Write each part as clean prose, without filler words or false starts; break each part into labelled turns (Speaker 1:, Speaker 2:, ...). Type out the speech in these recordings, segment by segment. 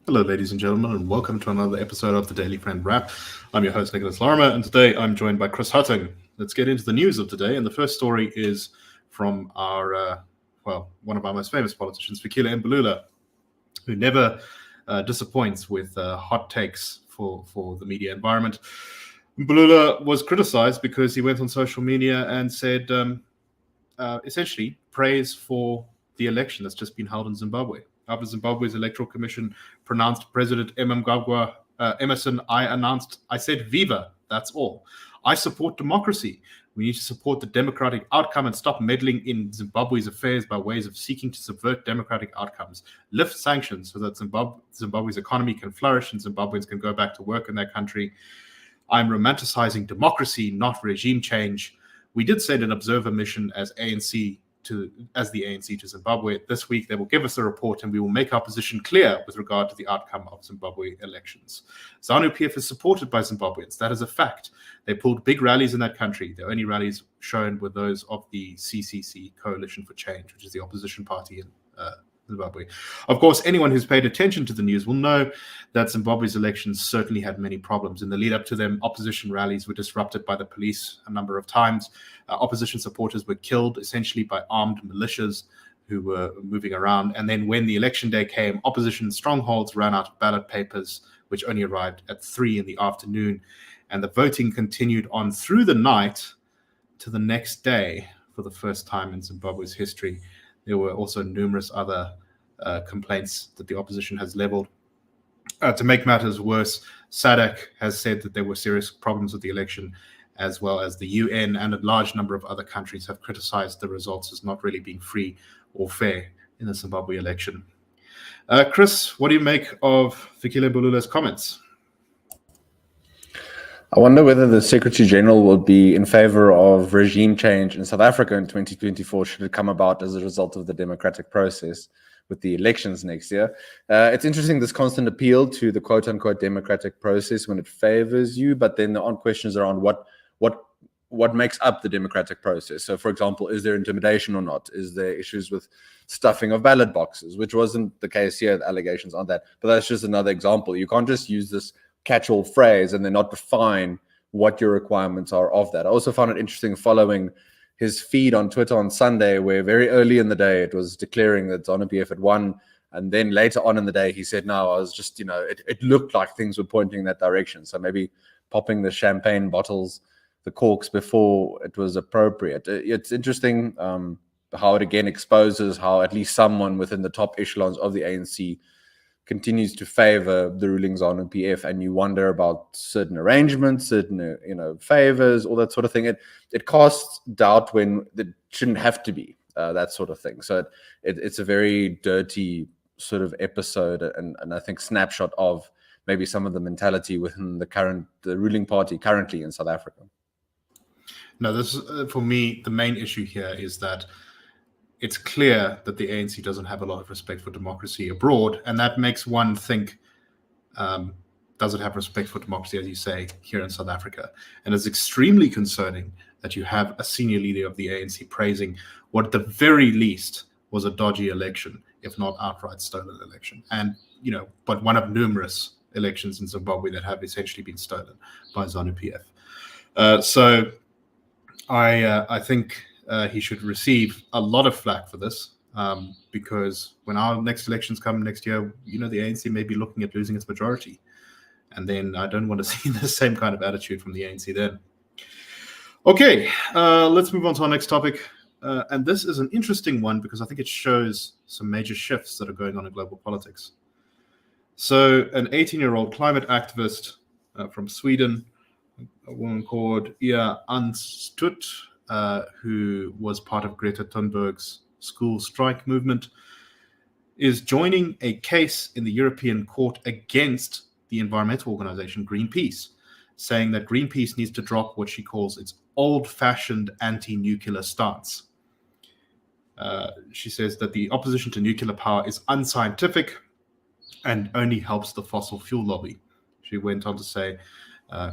Speaker 1: Hello, ladies and gentlemen, and welcome to another episode of the Daily Friend Wrap. I'm your host, Nicholas Lorimer, and today I'm joined by Chris Hattingh. Let's get into the news of today, and the first story is from one of our most famous politicians, Mbalula, who never disappoints with hot takes for the media environment. Mbalula was criticized because he went on social media and said, essentially, praise for the election that's just been held in Zimbabwe. After Zimbabwe's Electoral Commission pronounced President Emerson, I said viva, that's all. I support democracy. We need to support the democratic outcome and stop meddling in Zimbabwe's affairs by ways of seeking to subvert democratic outcomes. Lift sanctions so that Zimbabwe's economy can flourish and Zimbabweans can go back to work in their country. I'm romanticizing democracy, not regime change. We did send an observer mission as the ANC to Zimbabwe. This week, they will give us a report and we will make our position clear with regard to the outcome of Zimbabwe elections. ZANU-PF is supported by Zimbabweans. That is a fact. They pulled big rallies in that country. The only rallies shown were those of the CCC, Coalition for Change, which is the opposition party in Zimbabwe. Of course, anyone who's paid attention to the news will know that Zimbabwe's elections certainly had many problems. In the lead up to them, opposition rallies were disrupted by the police a number of times. Opposition supporters were killed essentially by armed militias who were moving around. And then when the election day came, opposition strongholds ran out of ballot papers, which only arrived at 3 in the afternoon. And the voting continued on through the night to the next day for the first time in Zimbabwe's history. There were also numerous other complaints that the opposition has leveled. To make matters worse, SADC has said that there were serious problems with the election, as well as the UN and a large number of other countries have criticized the results as not really being free or fair in the Zimbabwe election. Chris, what do you make of Mbalula's comments?
Speaker 2: I wonder whether the Secretary General will be in favor of regime change in South Africa in 2024 should it come about as a result of the democratic process with the elections next year. It's interesting, this constant appeal to the quote-unquote democratic process when it favors you, but then there aren't questions around what makes up the democratic process. So, for example, is there intimidation or not? Is there issues with stuffing of ballot boxes, which wasn't the case here, the allegations on that. But that's just another example. You can't just use this catch-all phrase and then not define what your requirements are of that. I also found it interesting following his feed on Twitter on Sunday, where very early in the day it was declaring that ZANU-PF had won, and then later on in the day he said, no, I was just, it looked like things were pointing in that direction. So maybe popping the champagne bottles, the corks before it was appropriate. It's interesting how it again exposes how at least someone within the top echelons of the ANC continues to favor the ruling ZANU-PF, and you wonder about certain arrangements, certain favors, all that sort of thing. It casts doubt when it shouldn't have to be, that sort of thing. So it's a very dirty sort of episode, and I think snapshot of maybe some of the mentality within the ruling party currently in South Africa.
Speaker 1: No, this for me, the main issue here is that it's clear that the ANC doesn't have a lot of respect for democracy abroad, and that makes one think, does it have respect for democracy, as you say, here in South Africa? And it's extremely concerning that you have a senior leader of the ANC praising what at the very least was a dodgy election, if not outright stolen election. And, but one of numerous elections in Zimbabwe that have essentially been stolen by ZANU-PF. So I think he should receive a lot of flack for this, because when our next elections come next year, the ANC may be looking at losing its majority. And then I don't want to see the same kind of attitude from the ANC then. Okay, let's move on to our next topic. And this is an interesting one because I think it shows some major shifts that are going on in global politics. So an 18-year-old climate activist from Sweden, a woman called Ia Anstut, who was part of Greta Thunberg's school strike movement, is joining a case in the European Court against the environmental organization Greenpeace, saying that Greenpeace needs to drop what she calls its old-fashioned anti-nuclear stance. She says that the opposition to nuclear power is unscientific and only helps the fossil fuel lobby. She went on to say,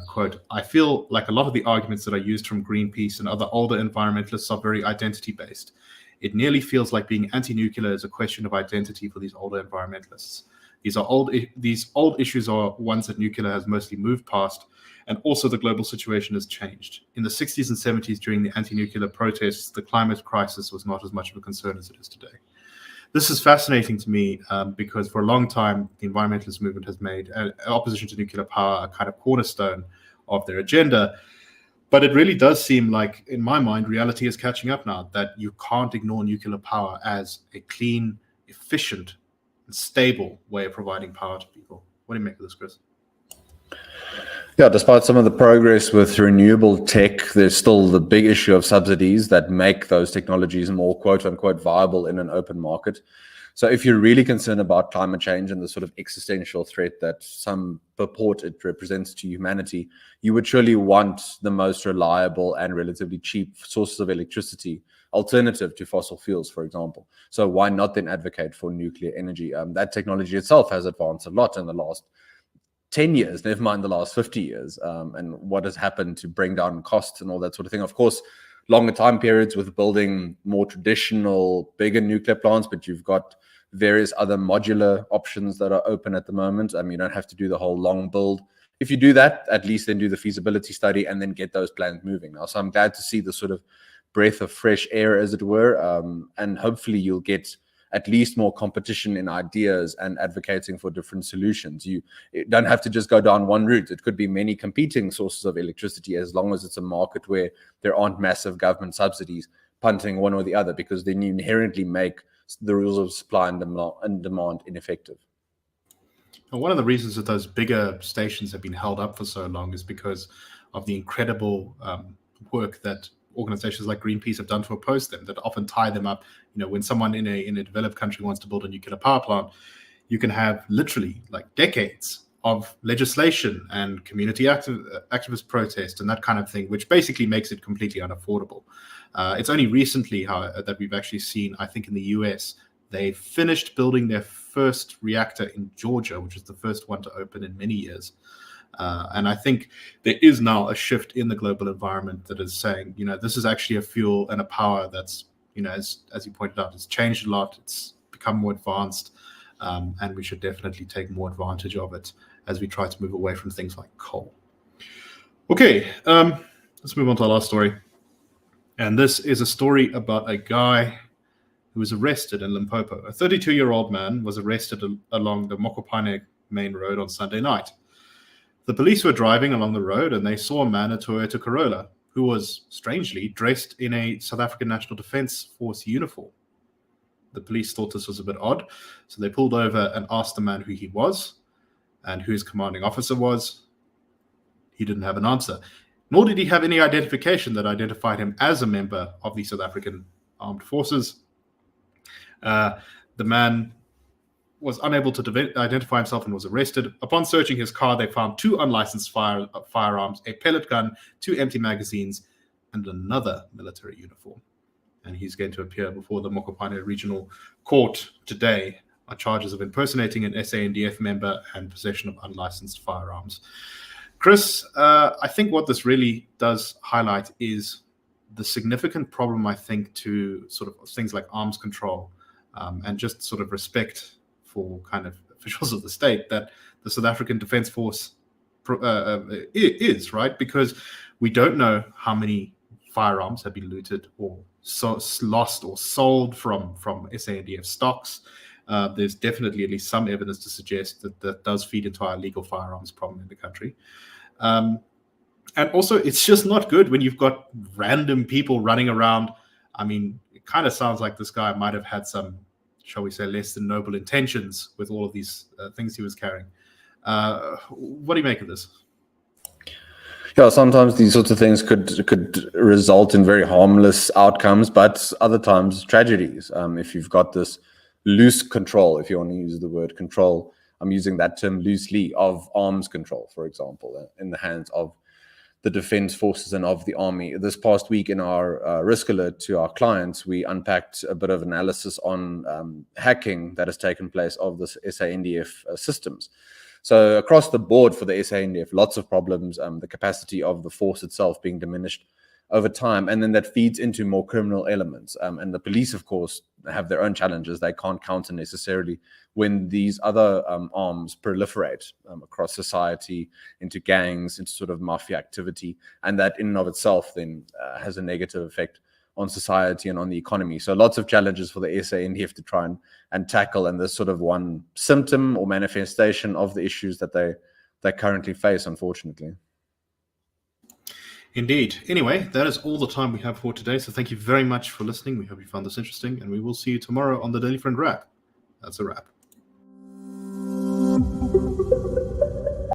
Speaker 1: quote, I feel like a lot of the arguments that are used from Greenpeace and other older environmentalists are very identity-based. It nearly feels like being anti-nuclear is a question of identity for these older environmentalists. These old issues are ones that nuclear has mostly moved past, and also the global situation has changed. In the 60s and 70s, during the anti-nuclear protests, the climate crisis was not as much of a concern as it is today. This is fascinating to me because for a long time, the environmentalist movement has made opposition to nuclear power a kind of cornerstone of their agenda. But it really does seem like, in my mind, reality is catching up now, that you can't ignore nuclear power as a clean, efficient, and stable way of providing power to people. What do you make of this, Chris?
Speaker 2: Yeah, despite some of the progress with renewable tech, there's still the big issue of subsidies that make those technologies more quote-unquote viable in an open market. So if you're really concerned about climate change and the sort of existential threat that some purport it represents to humanity, you would surely want the most reliable and relatively cheap sources of electricity, alternative to fossil fuels, for example. So why not then advocate for nuclear energy? That technology itself has advanced a lot in the last 10 years, never mind the last 50 years, and what has happened to bring down costs and all that sort of thing. Of course, longer time periods with building more traditional, bigger nuclear plants, but you've got various other modular options that are open at the moment. You don't have to do the whole long build. If you do that, at least then do the feasibility study and then get those plans moving now. So I'm glad to see the sort of breath of fresh air, as it were, and hopefully you'll get at least more competition in ideas and advocating for different solutions. You don't have to just go down one route. It could be many competing sources of electricity, as long as it's a market where there aren't massive government subsidies punting one or the other, because then you inherently make the rules of supply and demand ineffective.
Speaker 1: And one of the reasons that those bigger stations have been held up for so long is because of the incredible work that organizations like Greenpeace have done to oppose them, that often tie them up. When someone in a developed country wants to build a nuclear power plant, you can have literally like decades of legislation and community activist protest and that kind of thing, which basically makes it completely unaffordable. It's only recently that we've actually seen, I think in the US, they finished building their first reactor in Georgia, which is the first one to open in many years. And I think there is now a shift in the global environment that is saying, this is actually a fuel and a power that's, as you pointed out, it's changed a lot. It's become more advanced, and we should definitely take more advantage of it as we try to move away from things like coal. Okay, let's move on to our last story. And this is a story about a guy who was arrested in Limpopo. A 32-year-old man was arrested along the Mokopane main road on Sunday night. The police were driving along the road and they saw a man in a Toyota Corolla who was, strangely, dressed in a South African National Defence Force uniform. The police thought this was a bit odd, so they pulled over and asked the man who he was and who his commanding officer was. He didn't have an answer, nor did he have any identification that identified him as a member of the South African Armed Forces. The man was unable to identify himself and was arrested. Upon searching his car, they found 2 unlicensed firearms, a pellet gun, 2 empty magazines, and another military uniform. And he's going to appear before the Mokopane Regional Court today on charges of impersonating an SANDF member and possession of unlicensed firearms. Chris, I think what this really does highlight is the significant problem, I think, to sort of things like arms control and just sort of respect for kind of officials of the state that the South African Defence Force is, right? Because we don't know how many firearms have been looted or lost or sold from SANDF stocks. There's definitely at least some evidence to suggest that that does feed into our illegal firearms problem in the country. And also, it's just not good when you've got random people running around. I mean, it kind of sounds like this guy might have had some, shall we say, less than noble intentions with all of these things he was carrying. What do you make of this?
Speaker 2: Yeah, sometimes these sorts of things could result in very harmless outcomes, but other times tragedies. If you've got this loose control, if you want to use the word control, I'm using that term loosely, of arms control, for example, in the hands of the defense forces and of the army. This past week in our risk alert to our clients, we unpacked a bit of analysis on hacking that has taken place of the SANDF systems. So across the board for the SANDF, lots of problems, the capacity of the force itself being diminished. over time, and then that feeds into more criminal elements. And the police, of course, have their own challenges. They can't counter necessarily when these other arms proliferate across society, into gangs, into sort of mafia activity, and that in and of itself then has a negative effect on society and on the economy. So lots of challenges for the SANDF to try and tackle, and there's sort of one symptom or manifestation of the issues that they currently face, unfortunately.
Speaker 1: Indeed. Anyway, that is all the time we have for today. So thank you very much for listening. We hope you found this interesting, and we will see you tomorrow on the Daily Friend Wrap. That's a wrap.